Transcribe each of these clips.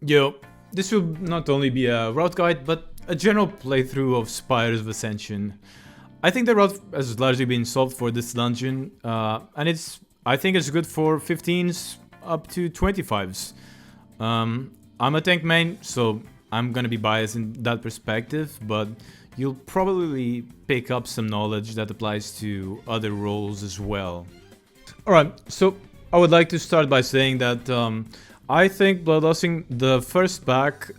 Yo, this will not only be a route guide, but a general playthrough of Spires of Ascension. I think the route has largely been solved for this dungeon, and I think it's good for 15s up to 25s. I'm a tank main, so I'm gonna be biased in that perspective, but you'll probably pick up some knowledge that applies to other roles as well. Alright, so I would like to start by saying that I think bloodlusting the first pack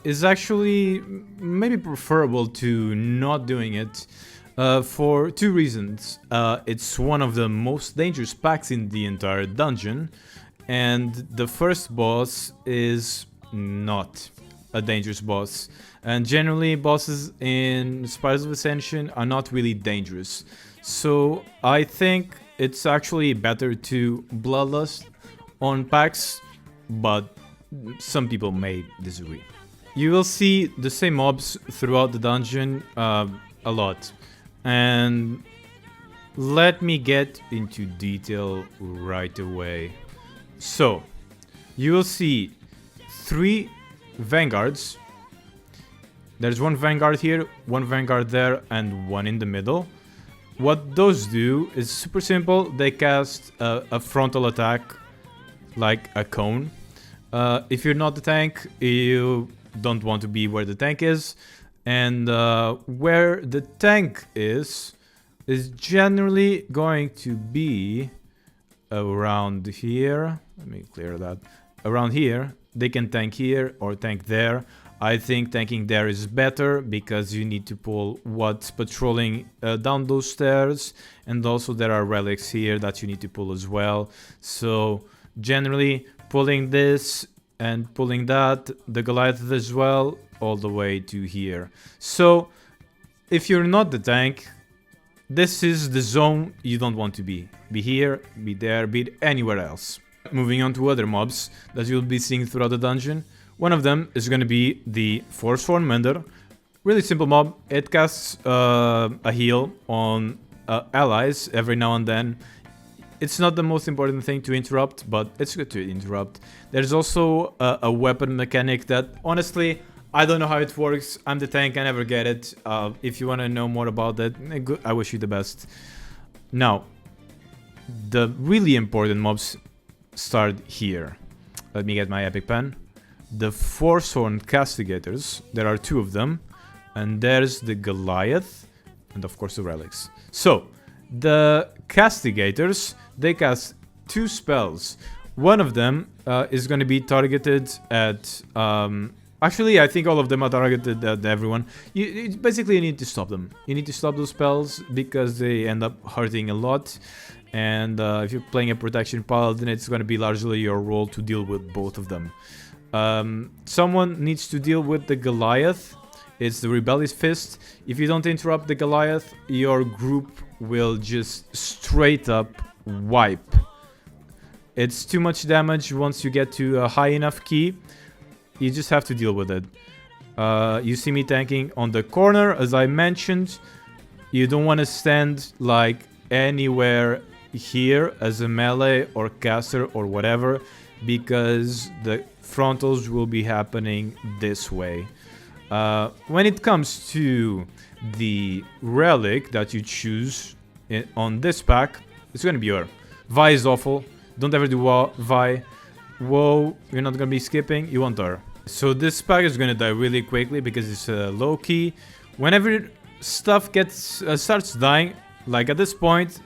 is actually maybe preferable to not doing it for two reasons. It's one of the most dangerous packs in the entire dungeon, and the first boss is not a dangerous boss. And generally, bosses in Spires of Ascension are not really dangerous. So I think it's actually better to bloodlust on packs, but some people may disagree. You will see the same mobs throughout the dungeon a lot. And let me get into detail right away. So, you will see 3 vanguards. There's one vanguard here, one vanguard there, and one in the middle. What those do is super simple. They cast a frontal attack like a cone. If you're not the tank, you don't want to be where the tank is. And where the tank is generally going to be around here. Let me clear that. Around here. They can tank here or tank there. I think tanking there is better because you need to pull what's patrolling down those stairs, and also there are relics here that you need to pull as well. So generally pulling this and pulling that, the Goliath as well, all the way to here. So if you're not the tank, this is the zone you don't want to be. Be here, be there, be anywhere else. Moving on to other mobs that you'll be seeing throughout the dungeon. One of them is going to be the Forsworn Mender. Really simple mob. It casts a heal on allies every now and then. It's not the most important thing to interrupt, but it's good to interrupt. There's also a weapon mechanic that, honestly, I don't know how it works. I'm the tank, I never get it. If you want to know more about that, I wish you the best. Now, the really important mobs start here. Let me get my epic pen. The Forsworn Castigators, there are 2 of them, and there's the Goliath, and of course the relics. So, the Castigators, they cast 2 spells. One of them is going to be targeted at... actually, I think all of them are targeted at everyone. Basically, you need to stop them. You need to stop those spells because they end up hurting a lot. And if you're playing a protection paladin, it's going to be largely your role to deal with both of them. Someone needs to deal with the Goliath. It's the Rebellious Fist. If you don't interrupt the Goliath, your group will just straight up wipe. It's too much damage once you get to a high enough key. You just have to deal with it. You see me tanking on the corner, as I mentioned. You don't want to stand like anywhere here as a melee or caster or whatever, because the frontals will be happening this way. When it comes to the relic that you choose on this pack, it's going to be your Vi is awful. Don't ever do Vi. Whoa, you're not going to be skipping. You want her. So this pack is going to die really quickly because it's low key. Whenever stuff starts dying, like at this point,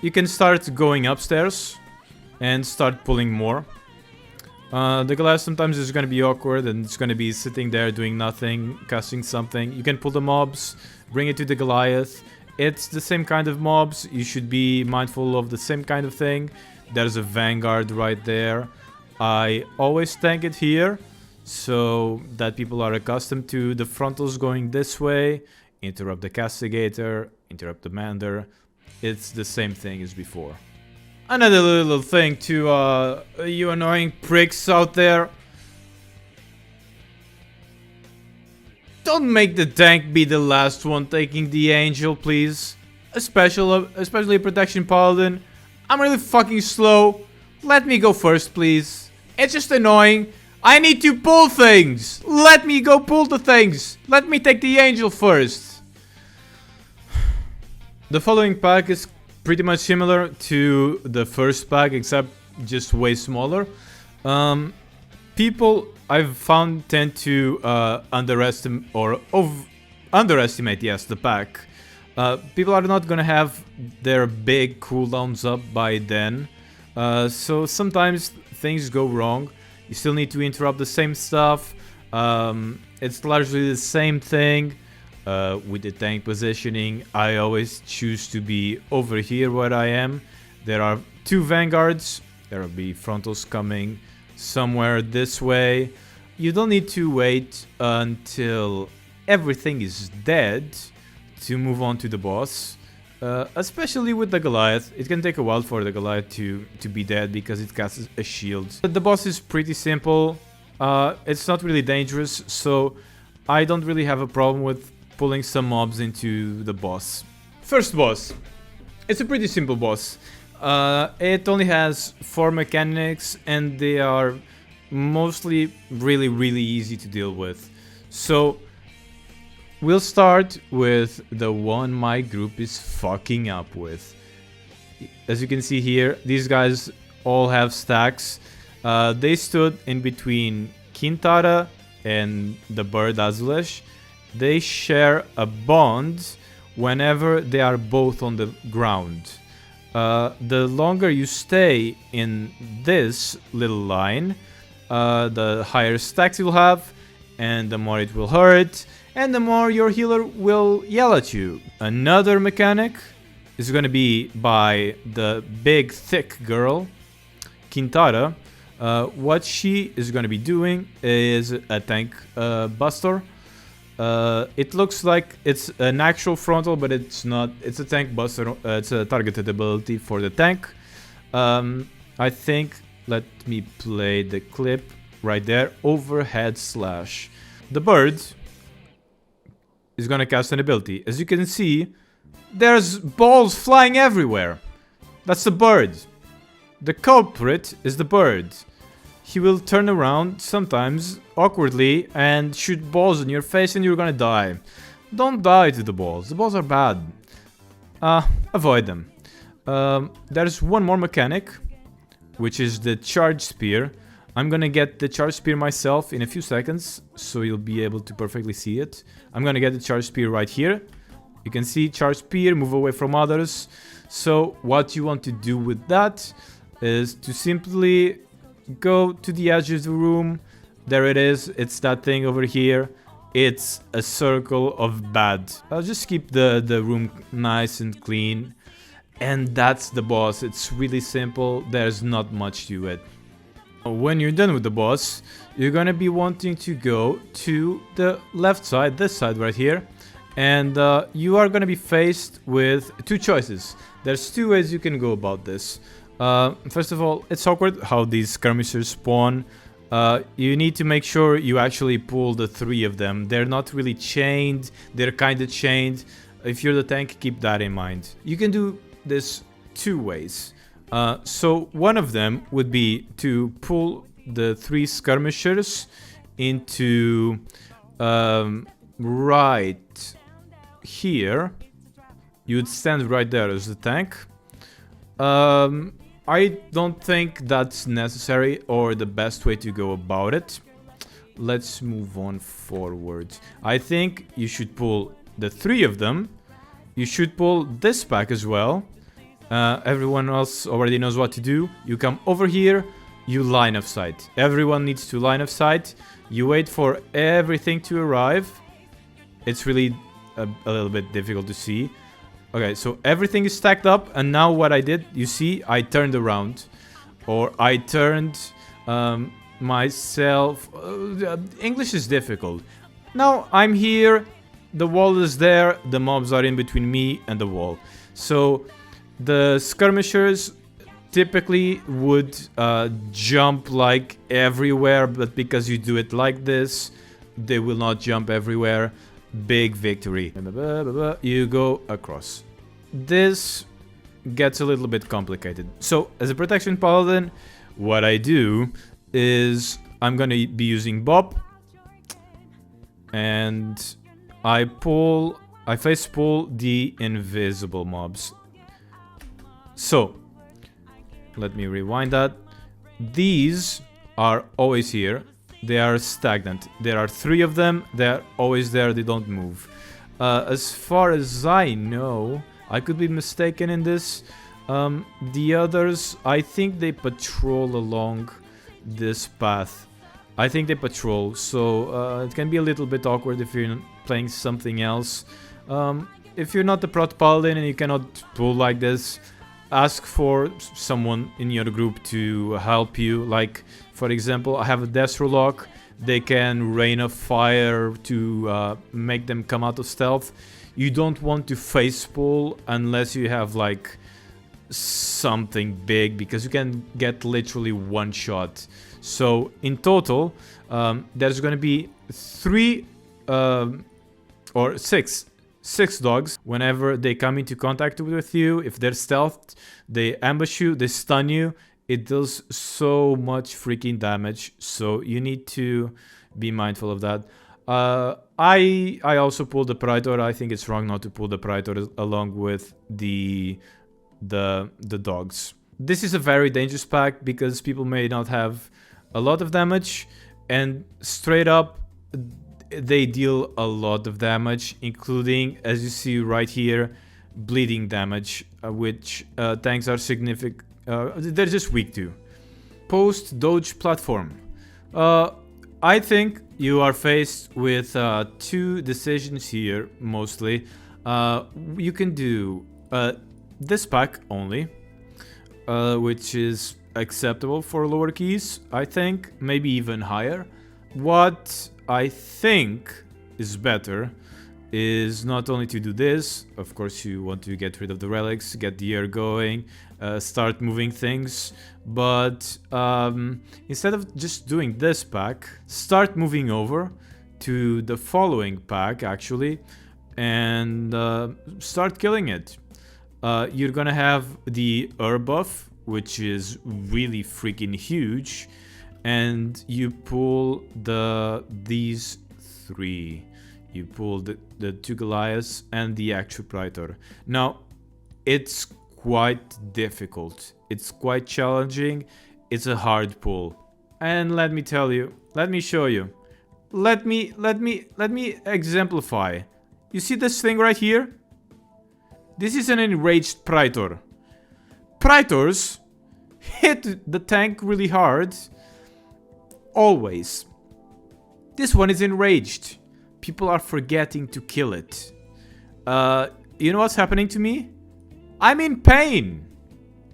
you can start going upstairs and start pulling more. The Goliath sometimes is going to be awkward and it's going to be sitting there doing nothing, casting something. You can pull the mobs, bring it to the Goliath. It's the same kind of mobs. You should be mindful of the same kind of thing. There's a Vanguard right there. I always tank it here so that people are accustomed to the frontals going this way. Interrupt the Castigator, interrupt the Mander. It's the same thing as before. Another little thing to you annoying pricks out there. Don't make the tank be the last one taking the angel, please. Especially a protection paladin. I'm really fucking slow. Let me go first, please. It's just annoying. I need to pull things! Let me go pull the things! Let me take the angel first! The following pack is pretty much similar to the first pack, except just way smaller. People I've found tend to underestimate, yes, the pack. People are not gonna have their big cooldowns up by then. So sometimes things go wrong. You still need to interrupt the same stuff. It's largely the same thing. With the tank positioning, I always choose to be over here where I am. There are 2 vanguards. There will be frontals coming somewhere this way. You don't need to wait until everything is dead to move on to the boss. Especially with the Goliath. It can take a while for the Goliath to be dead because it casts a shield. But the boss is pretty simple. It's not really dangerous, so I don't really have a problem with pulling some mobs into the boss. First boss. It's a pretty simple boss. It only has 4 mechanics and they are mostly really easy to deal with. So we'll start with the one my group is fucking up with. As you can see here, these guys all have stacks. They stood in between Kintara and the bird Azulesh. They share a bond whenever they are both on the ground. The longer you stay in this little line, the higher stacks you'll have, and the more it will hurt, and the more your healer will yell at you. Another mechanic is going to be by the big thick girl, Kintara. What she is going to be doing is a tank buster. It looks like it's an actual frontal, but it's not. It's a tank buster. It's a targeted ability for the tank. I think, let me play the clip right there. Overhead slash. The bird is gonna cast an ability. As you can see, there's balls flying everywhere. That's the bird. The culprit is the bird. He will turn around, sometimes awkwardly, and shoot balls in your face and you're gonna die. Don't die to the balls. The balls are bad. Avoid them. There's one more mechanic, which is the charge spear. I'm gonna get the charge spear myself in a few seconds, so you'll be able to perfectly see it. I'm gonna get the charge spear right here. You can see charge spear, move away from others. So what you want to do with that is to simply go to the edge of the room. There it is. It's that thing over here. It's a circle of bad. I'll just keep the room nice and clean. And that's the boss. It's really simple. There's not much to it. When you're done with the boss, you're gonna be wanting to go to the left side, this side right here. And you are gonna be faced with 2 choices. There's 2 ways you can go about this. First of all, it's awkward how these skirmishers spawn. You need to make sure you actually pull the 3 of them. They're not really chained, they're kind of chained. If you're the tank, keep that in mind. You can do this 2 ways. So one of them would be to pull the 3 skirmishers into right here. You'd stand right there as the tank. I don't think that's necessary or the best way to go about it. Let's move on forward. I think you should pull the 3 of them. You should pull this pack as well. Everyone else already knows what to do. You come over here, you line of sight. Everyone needs to line of sight. You wait for everything to arrive. It's really a little bit difficult to see. Okay, so everything is stacked up, and now what I did, you see, I turned around. Or I turned myself... English is difficult. Now I'm here, the wall is there, the mobs are in between me and the wall. So the skirmishers typically would jump like everywhere, but because you do it like this, they will not jump everywhere. Big victory. You go across. This gets a little bit complicated. So, as a protection paladin, what I do is I'm gonna be using Bob. And I face pull the invisible mobs. So, let me rewind that. These are always here. They are stagnant. There are 3 of them. They're always there. They don't move. As far as I know, I could be mistaken in this. The others, I think they patrol along this path. I think they patrol, so it can be a little bit awkward if you're playing something else. If you're not the Prot Paladin and you cannot pull like this, ask for someone in your group to help you. Like, for example, I have a Deathlock. They can rain of fire to make them come out of stealth. You don't want to face pull unless you have like something big, because you can get literally one shot. So in total, there's going to be 3 or 6 dogs. Whenever they come into contact with you, if they're stealthed, they ambush you, they stun you. It does so much freaking damage, so you need to be mindful of that. I also pulled the Praetor. I think it's wrong not to pull the Praetor along with the dogs. This is a very dangerous pack because people may not have a lot of damage, and straight up they deal a lot of damage, including, as you see right here, bleeding damage, which tanks are significant. They're just weak to. Post-Doge platform. I think you are faced with 2 decisions here, mostly. You can do this pack only, which is acceptable for lower keys, I think, maybe even higher. What I think is better is not only to do this, of course you want to get rid of the relics, get the air going, start moving things, but instead of just doing this pack, start moving over to the following pack actually, and start killing it. You're gonna have the herb buff, which is really freaking huge, and you pull these 3. You pull the 2 Goliaths and the actual Praetor. Now, it's quite difficult. It's quite challenging. It's a hard pull. And let me tell you, let me show you. Let me exemplify. You see this thing right here? This is an enraged Praetor. Praetors hit the tank really hard. Always. This one is enraged. People are forgetting to kill it. You know what's happening to me? I'm in pain.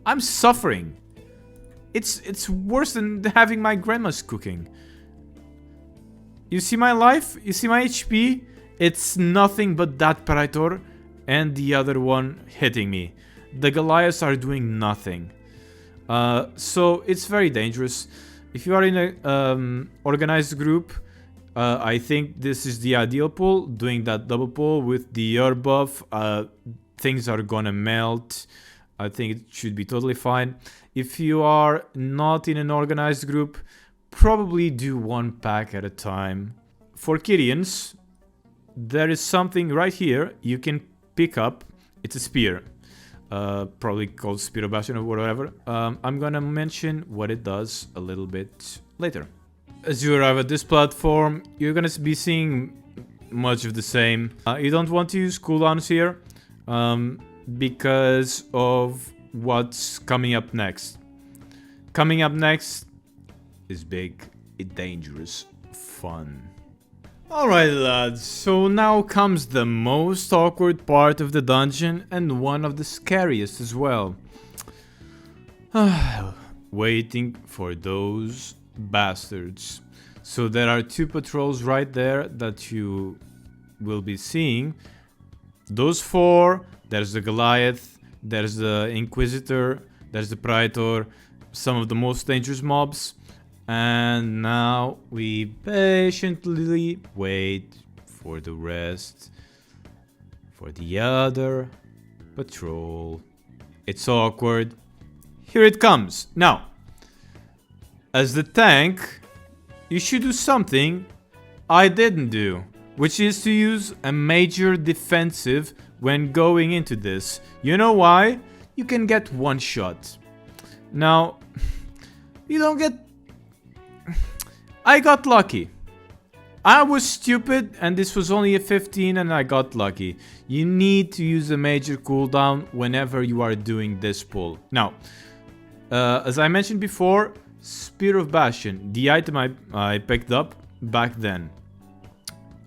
I'm suffering. It's worse than having my grandma's cooking. You see my life? You see my HP? It's nothing but that Praetor and the other one hitting me. The Goliaths are doing nothing. So it's very dangerous. If you are in an organized group, I think this is the ideal pull. Doing that double pull with the herb buff, things are gonna melt. I think it should be totally fine. If you are not in an organized group, probably do 1 pack at a time. For Kyrians, there is something right here you can pick up. It's a spear. Probably called Spear of Bastion or whatever. I'm gonna mention what it does a little bit later. As you arrive at this platform, you're gonna be seeing much of the same. You don't want to use cooldowns here because of what's coming up next. Coming up next is big, dangerous, fun. Alright lads, so now comes the most awkward part of the dungeon and one of the scariest as well. Waiting for those bastards. So there are 2 patrols right there that you will be seeing. Those 4, there's the Goliath, there's the Inquisitor, there's the Praetor, some of the most dangerous mobs. And now we patiently wait for the rest, for the other patrol. It's awkward. Here it comes. Now, as the tank, you should do something I didn't do, which is to use a major defensive when going into this. You know why? You can get one shot. Now, you don't get... I got lucky. I was stupid and this was only a 15 and I got lucky. You need to use a major cooldown whenever you are doing this pull. Now, as I mentioned before, Spear of Bastion, the item I picked up back then.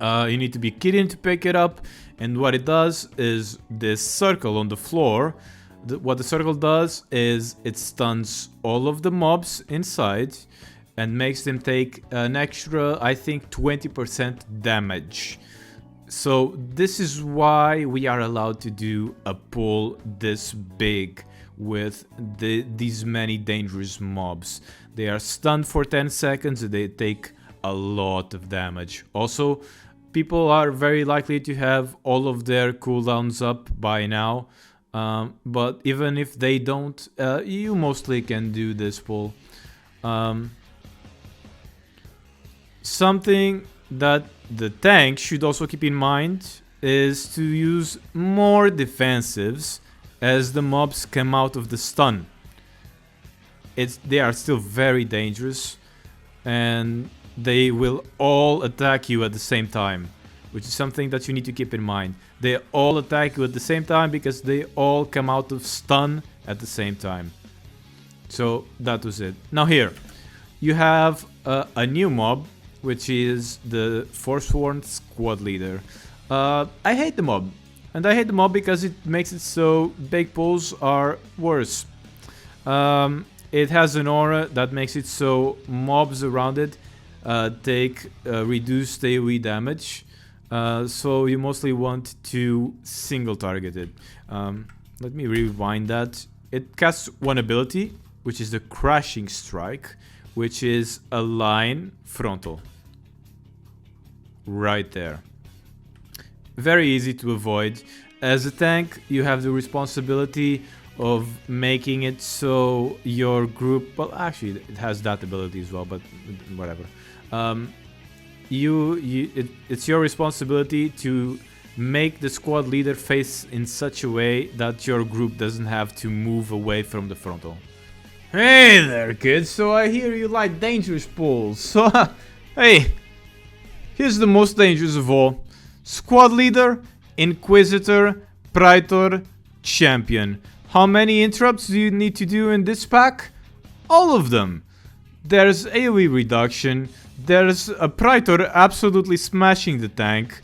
You need to be kidding to pick it up, and what it does is this circle on the floor. What the circle does is it stuns all of the mobs inside and makes them take an extra, I think, 20% damage. So this is why we are allowed to do a pull this big with these many dangerous mobs. They are stunned for 10 seconds and they take a lot of damage. Also, people are very likely to have all of their cooldowns up by now. But even if they don't, you mostly can do this pull. Something that the tank should also keep in mind is to use more defensives as the mobs come out of the stun. They are still very dangerous and they will all attack you at the same time, which is something that you need to keep in mind. They all attack you at the same time because they all come out of stun at the same time. So that was it. Now here, you have a new mob, which is the Forsworn Squad Leader. I hate the mob. And I hate the mob because it makes it so big pulls are worse. It has an aura that makes it so mobs around it take reduced AoE damage. So you mostly want to single target it. Let me rewind that. It casts one ability, which is the Crashing Strike, which is a line frontal. Right there. Very easy to avoid. As a tank, you have the responsibility of making it so your group... Well, actually, it has that ability as well, but whatever. It's your responsibility to make the squad leader face in such a way that your group doesn't have to move away from the frontal. Hey there, kids. So I hear you like dangerous pulls. So, hey, here's the most dangerous of all. Squad leader, Inquisitor, Praetor, Champion. How many interrupts do you need to do in this pack? All of them. There's AoE reduction. There's a Praetor absolutely smashing the tank.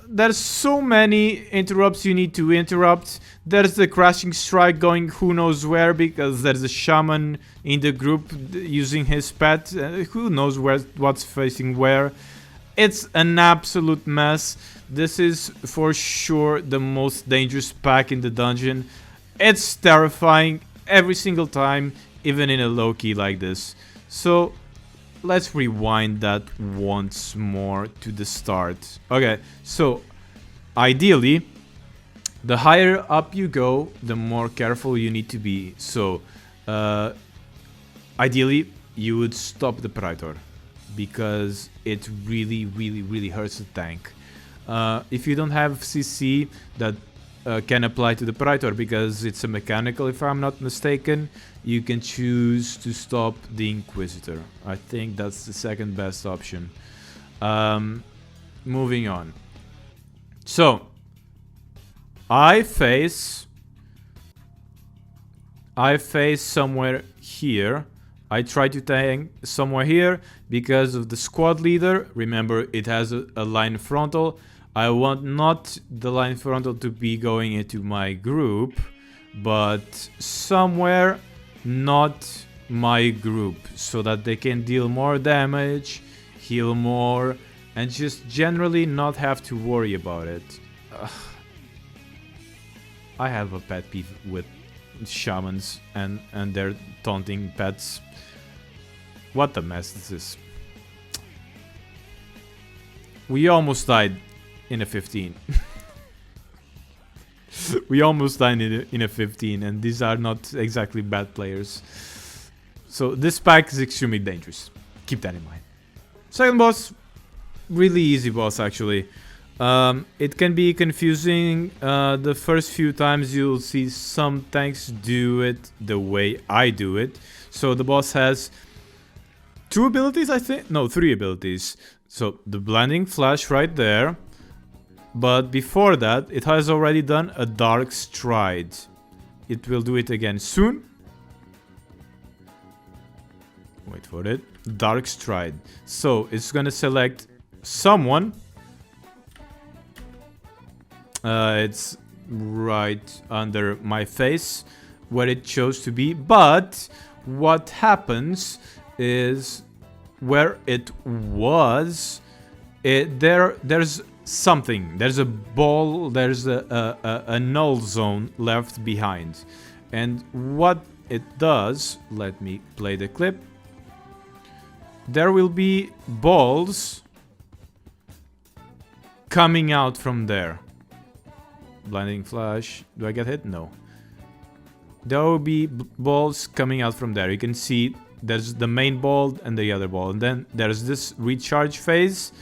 There's so many interrupts you need to interrupt. There's the Crashing Strike going who knows where because there's a Shaman in the group using his pet. Who knows what's facing where. It's an absolute mess. This is for sure the most dangerous pack in the dungeon. It's terrifying every single time, even in a low key like this. So let's rewind that once more to the start. Okay, so ideally, the higher up you go, the more careful you need to be. So ideally, you would stop the Praetor because it really hurts the tank. If you don't have CC, that can apply to the Praetor because it's a mechanical, if I'm not mistaken. You can choose to stop the Inquisitor. I think that's the second best option. Moving on. So, I face somewhere here. I try to tank somewhere here because of the squad leader. Remember, it has a line frontal. I want not the line frontal to be going into my group, but somewhere not my group, so that they can deal more damage, heal more, and just generally not have to worry about it. I have a pet peeve with shamans and their taunting pets. What a mess this is. We almost died in a 15. We almost died in a 15, and these are not exactly bad players. So this pack is extremely dangerous. Keep that in mind. Second boss, really easy boss actually. It can be confusing. The first few times you'll see some tanks do it the way I do it. So the boss has 2 abilities, I think? No, 3 abilities. So the blinding flash right there. But before that, it has already done a dark stride. It will do it again soon. Wait for it. Dark stride. So it's gonna select someone. It's right under my face where it chose to be. But what happens is where it was, there's something. There's a ball. There's a null zone left behind. And what it does, let me play the clip. There will be balls coming out from there. Blinding flash. Do I get hit? No. There will be balls coming out from there. You can see there's the main ball and the other ball. And then there's this recharge phase,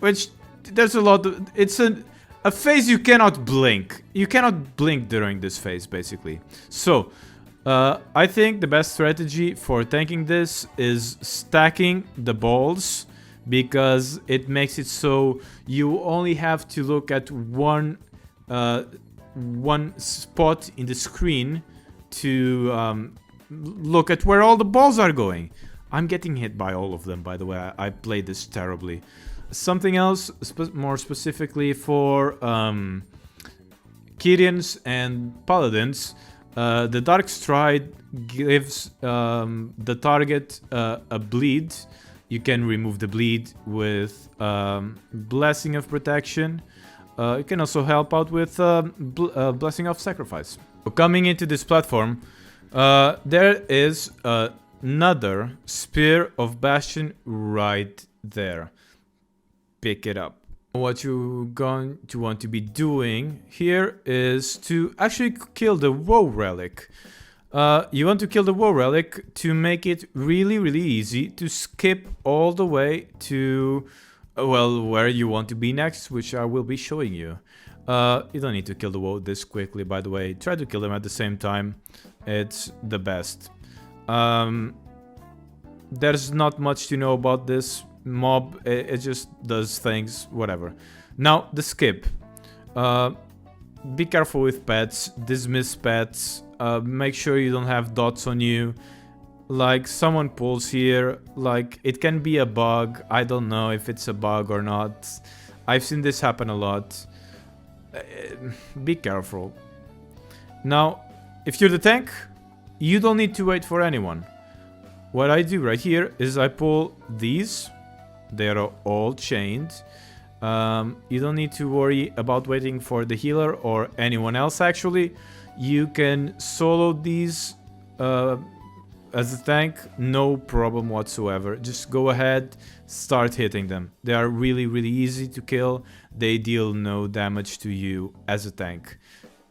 which there's a lot of... It's a phase you cannot blink. You cannot blink during this phase, basically. So, I think the best strategy for tanking this is stacking the balls, because it makes it so you only have to look at one spot in the screen to look at where all the balls are going. I'm getting hit by all of them, by the way. I played this terribly. Something else, more specifically for Kyrians and Paladins, the Dark Stride gives the target a bleed. You can remove the bleed with Blessing of Protection. You can also help out with Blessing of Sacrifice. So coming into this platform, there is another Spear of Bastion right there. Pick it up. What you're going to want to be doing here is to actually kill the Woe Relic. You want to kill the Woe Relic to make it really, really easy to skip all the way to, well, where you want to be next, which I will be showing you. You don't need to kill the Woe this quickly, by the way. Try to kill them at the same time. It's the best. There's not much to know about this mob. It just does things, whatever. Now, the skip. Be careful with pets. Dismiss pets. Make sure you don't have dots on you. Like, someone pulls here. Like, it can be a bug. I don't know if it's a bug or not. I've seen this happen a lot. Be careful. Now, if you're the tank, you don't need to wait for anyone. What I do right here is I pull these. They are all chained. You don't need to worry about waiting for the healer or anyone else, actually. You can solo these as a tank, no problem whatsoever. Just go ahead, start hitting them. They are really, really easy to kill. They deal no damage to you as a tank.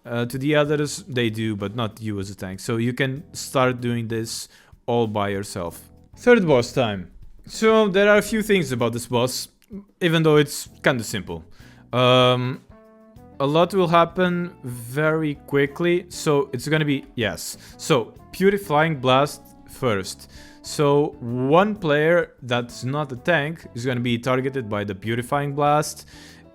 To the others, they do, but not you as a tank. So you can start doing this all by yourself. Third boss time. So there are a few things about this boss, even though it's kind of simple. A lot will happen very quickly, so it's gonna be, yes. So, Purifying Blast first. So, one player that's not a tank is gonna be targeted by the Purifying Blast.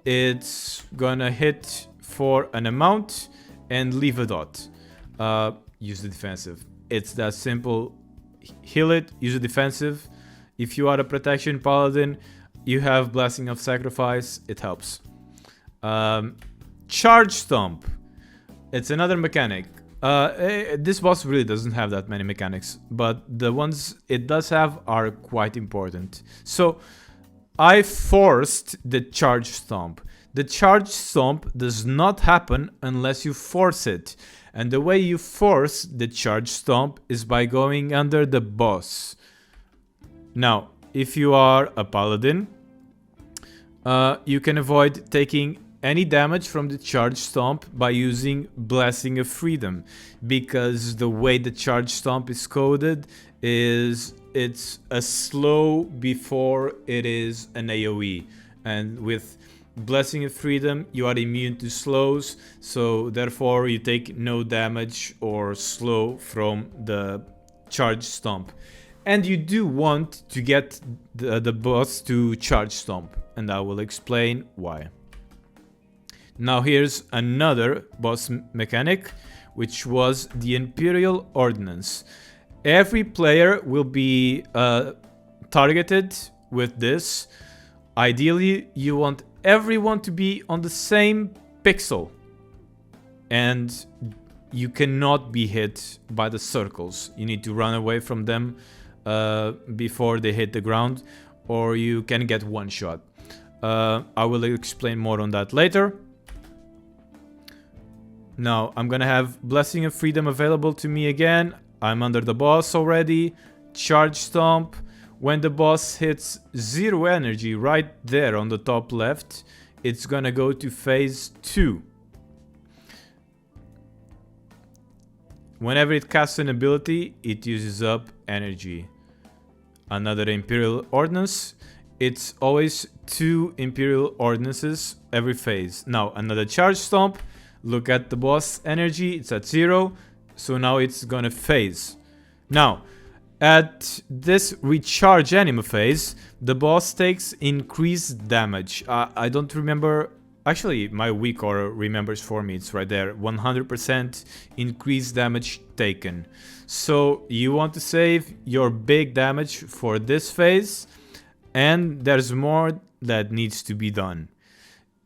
It's gonna hit for an amount and leave a dot. Use the defensive. It's that simple. Heal it, use the defensive. If you are a protection paladin, you have Blessing of Sacrifice, it helps. Charge Stomp. It's another mechanic. This boss really doesn't have that many mechanics, but the ones it does have are quite important. So, I forced the Charge Stomp. The Charge Stomp does not happen unless you force it. And the way you force the Charge Stomp is by going under the boss. Now, if you are a paladin, you can avoid taking any damage from the Charge Stomp by using Blessing of Freedom, because the way the Charge Stomp is coded is it's a slow before it is an AoE. And with Blessing of Freedom, you are immune to slows, so therefore you take no damage or slow from the charge stomp. And you do want to get the boss to charge stomp, and I will explain why. Now here's another boss mechanic, which was the Imperial Ordnance. Every player will be targeted with this. Ideally, you want everyone to be on the same pixel. And you cannot be hit by the circles. You need to run away from them before they hit the ground, or you can get one shot. I will explain more on that later. Now, I'm gonna have Blessing of Freedom available to me again. I'm under the boss already. Charge Stomp. When the boss hits 0 energy right there on the top left, it's gonna go to phase 2. Whenever it casts an ability, it uses up energy. Another Imperial Ordnance. It's always 2 Imperial Ordnances every phase. Now, another Charge Stomp. Look at the boss energy, it's at 0. So now it's gonna phase. Now, at this recharge anima phase, the boss takes increased damage. I don't remember. Actually, my weak aura remembers for me. It's right there. 100% increased damage taken. So you want to save your big damage for this phase. And there's more that needs to be done.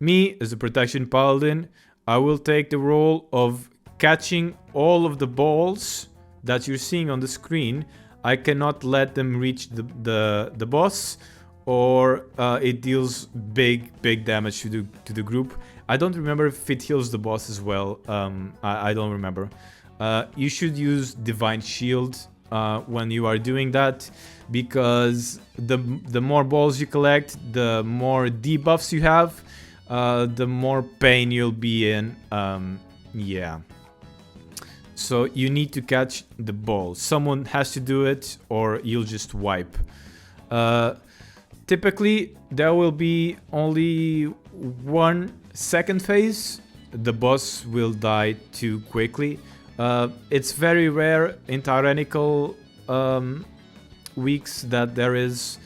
Me, as a protection paladin, I will take the role of catching all of the balls that you're seeing on the screen. I cannot let them reach the boss, or it deals big damage to the group. I don't remember if it heals the boss as well. I don't remember. You should use Divine Shield when you are doing that, because the more balls you collect, the more debuffs you have, the more pain you'll be in. Yeah. So you need to catch the ball. Someone has to do it, or you'll just wipe. Typically, there will be only 1 second phase. The boss will die too quickly. It's very rare in tyrannical weeks that there is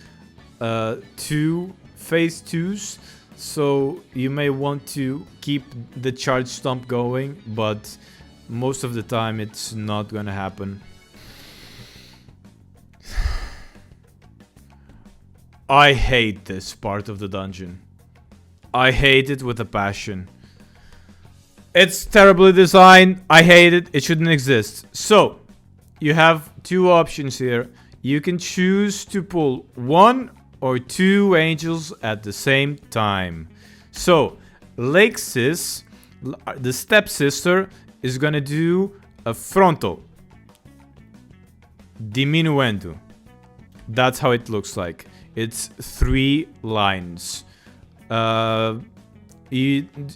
2 phase 2s. So you may want to keep the charge stomp going, but most of the time it's not gonna happen. I hate this part of the dungeon. I hate it with a passion. It's terribly designed. I hate it. It shouldn't exist. So, you have 2 options here. You can choose to pull 1 or 2 angels at the same time. So, Lexis, the stepsister, is gonna do a frontal. Diminuendo. That's how it looks like. It's 3 lines.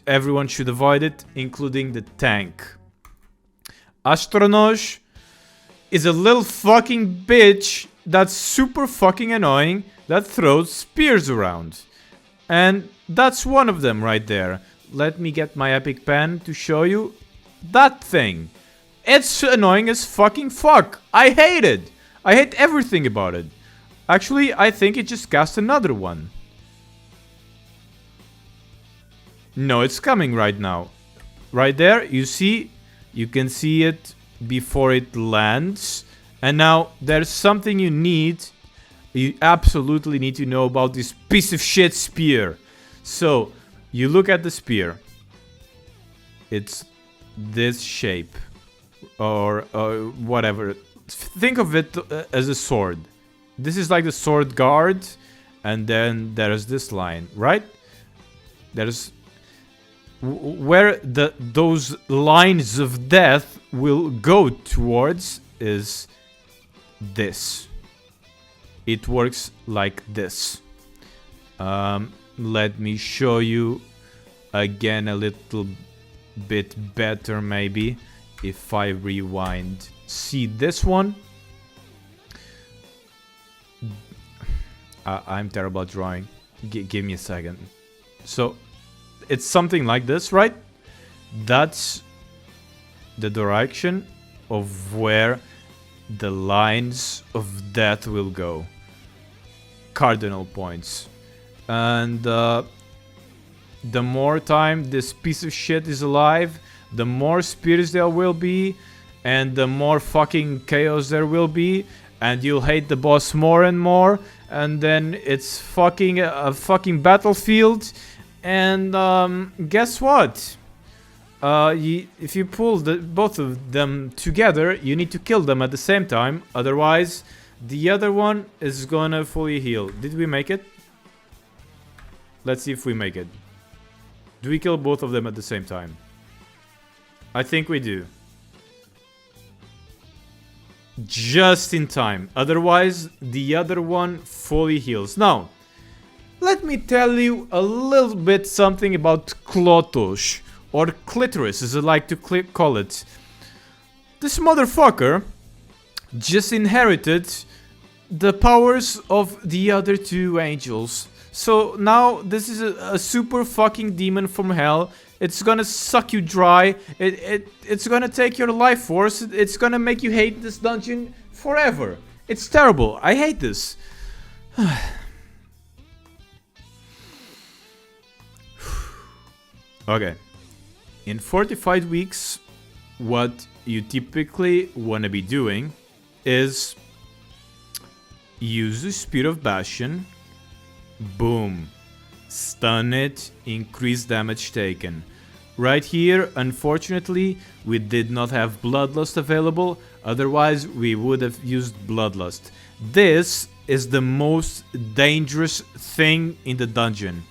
Everyone should avoid it, including the tank. Astronoj is a little fucking bitch that's super fucking annoying, that throws spears around. And that's one of them right there. Let me get my epic pen to show you. That thing. It's annoying as fucking fuck. I hate it. I hate everything about it. Actually, I think it just cast another one. No, it's coming right now. Right there, you see? You can see it before it lands. And now, there's something you need. You absolutely need to know about this piece of shit spear. So, you look at the spear. It's this shape. Or whatever. Think of it as a sword. This is like the sword guard. And then there's this line, right? There's... Where those lines of death will go towards is this. It works like this. Let me show you again a little bit better, maybe, if I rewind. See this one? I'm terrible at drawing. Give me a second. So, it's something like this, right? That's the direction of where the lines of death will go. Cardinal points. And the more time this piece of shit is alive, the more spirits there will be, and the more fucking chaos there will be, and you'll hate the boss more and more, and then it's fucking a fucking battlefield. And guess what? If you pull both of them together, you need to kill them at the same time, otherwise the other one is gonna fully heal. Did we make it? Let's see if we make it. Do we kill both of them at the same time? I think we do. Just in time. Otherwise, the other one fully heals. Now, let me tell you a little bit something about Klotosh. Or Clitoris, as I like to call it. This motherfucker just inherited the powers of the other two angels. So now this is a super fucking demon from hell. It's gonna suck you dry. It's gonna take your life force. It's gonna make you hate this dungeon forever. It's terrible. I hate this. Okay. In fortified weeks, what you typically wanna be doing is use the Spear of Bastion. Boom. Stun it, increase damage taken. Right here, unfortunately, we did not have Bloodlust available, otherwise we would have used Bloodlust. This is the most dangerous thing in the dungeon.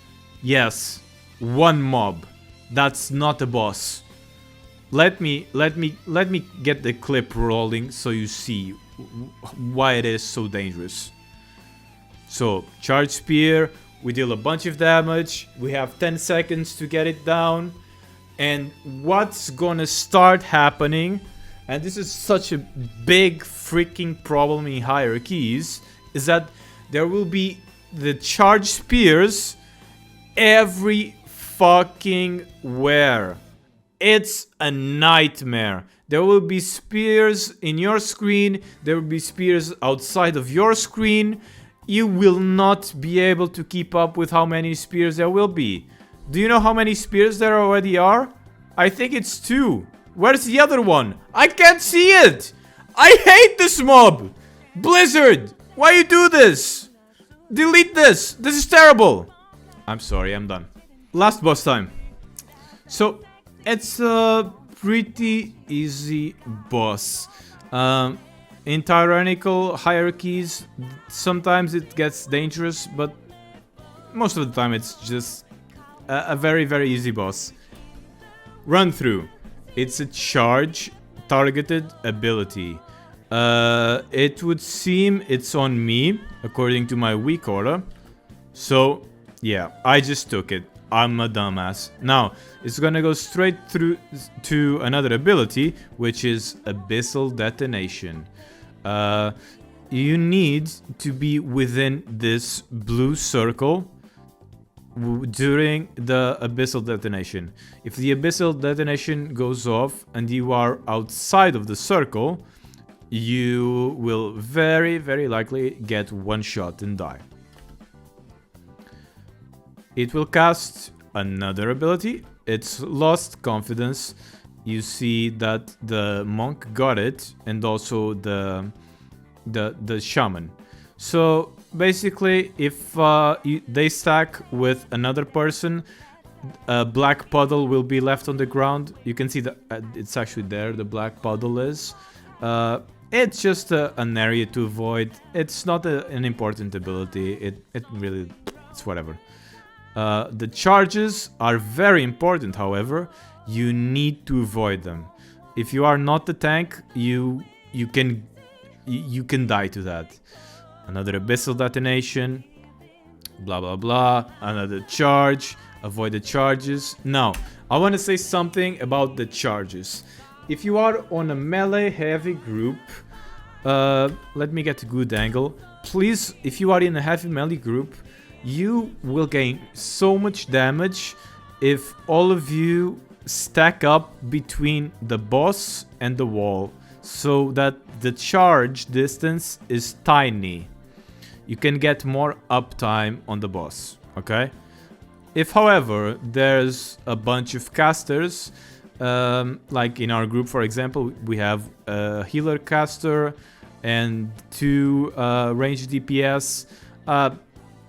Yes, one mob. That's not a boss. Let me get the clip rolling so you see why it is so dangerous. So, charge spear, we deal a bunch of damage, we have 10 seconds to get it down, and what's gonna start happening, and this is such a big freaking problem in hierarchies, is that there will be the charge spears every fucking where. It's a nightmare. There will be spears in your screen, there will be spears outside of your screen. You will not be able to keep up with how many spears there will be. Do you know how many spears there already are? I think it's 2. Where's the other one? I can't see it! I hate this mob! Blizzard! Why you do this? Delete this! This is terrible! I'm sorry, I'm done. Last boss time. So, it's a pretty easy boss. In tyrannical hierarchies, sometimes it gets dangerous, but most of the time it's just a very, very easy boss. Run through. It's a charge targeted ability. It would seem it's on me, according to my weak aura. So, yeah, I just took it. I'm a dumbass. Now, it's gonna go straight through to another ability, which is Abyssal Detonation. You need to be within this blue circle during the Abyssal Detonation. If the Abyssal Detonation goes off and you are outside of the circle, you will very, very likely get one shot and die. It will cast another ability. It's Lost Confidence. You see that the monk got it, and also the shaman. So basically, if they stack with another person, a black puddle will be left on the ground. You can see that it's actually there. The black puddle is. It's just an area to avoid. It's not an important ability. It really, it's whatever. The charges are very important, however. You need to avoid them. If you are not the tank, you can die to that. Another Abyssal Detonation. Blah blah blah. Another charge. Avoid the charges. Now, I want to say something about the charges. If you are on a melee heavy group, let me get a good angle. please, if you are in a heavy melee group, you will gain so much damage if all of you stack up between the boss and the wall, so that the charge distance is tiny. You can get more uptime on the boss, okay? If, however, there's a bunch of casters, like in our group, for example, we have a healer caster and 2 ranged DPS,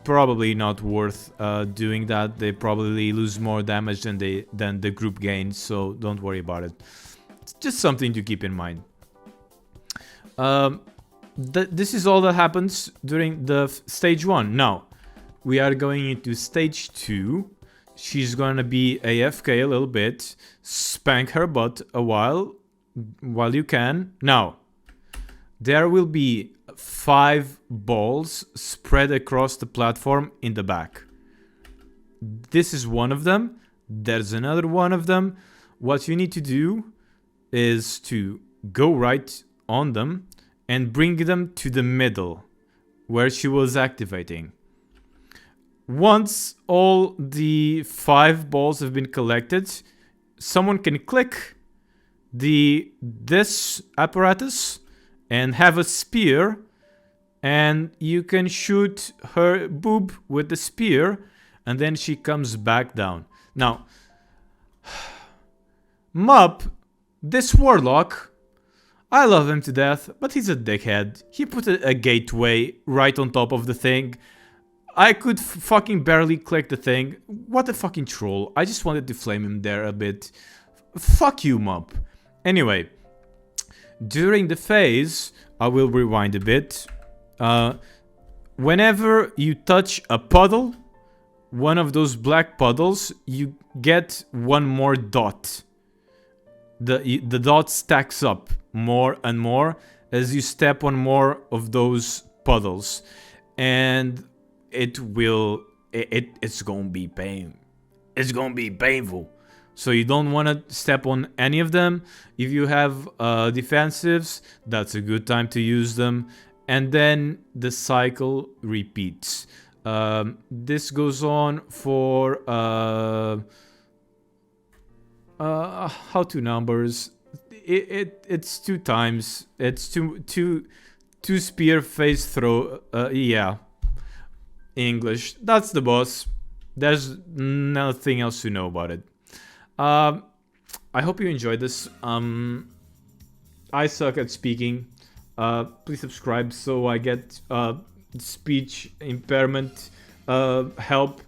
probably not worth doing that. They probably lose more damage than the group gains, so don't worry about it. It's just something to keep in mind. This is all that happens during the stage 1. Now, we are going into stage 2. She's gonna be AFK a little bit, spank her butt a while you can. Now, there will be 5 balls spread across the platform in the back. This is one of them. There's another one of them. What you need to do is to go right on them and bring them to the middle where she was activating. Once all the 5 balls have been collected, someone can click this apparatus and have a spear, and you can shoot her boob with the spear, and then she comes back down. Now, Mup, this warlock, I love him to death, but he's a dickhead. He put a gateway right on top of the thing. I could fucking barely click the thing. What a fucking troll. I just wanted to flame him there a bit. Fuck you, Mup. Anyway, during the phase, I will rewind a bit. Whenever you touch a puddle, one of those black puddles, you get one more dot. The dot stacks up more and more as you step on more of those puddles, and it's gonna be painful. So you don't want to step on any of them. If you have defensives, that's a good time to use them, and then the cycle repeats. This goes on for how to numbers. It's 2 times. It's two spear phase throw. Yeah, English. That's the boss. There's nothing else to know about it. I hope you enjoyed this. I suck at speaking. Please subscribe so I get speech impairment help.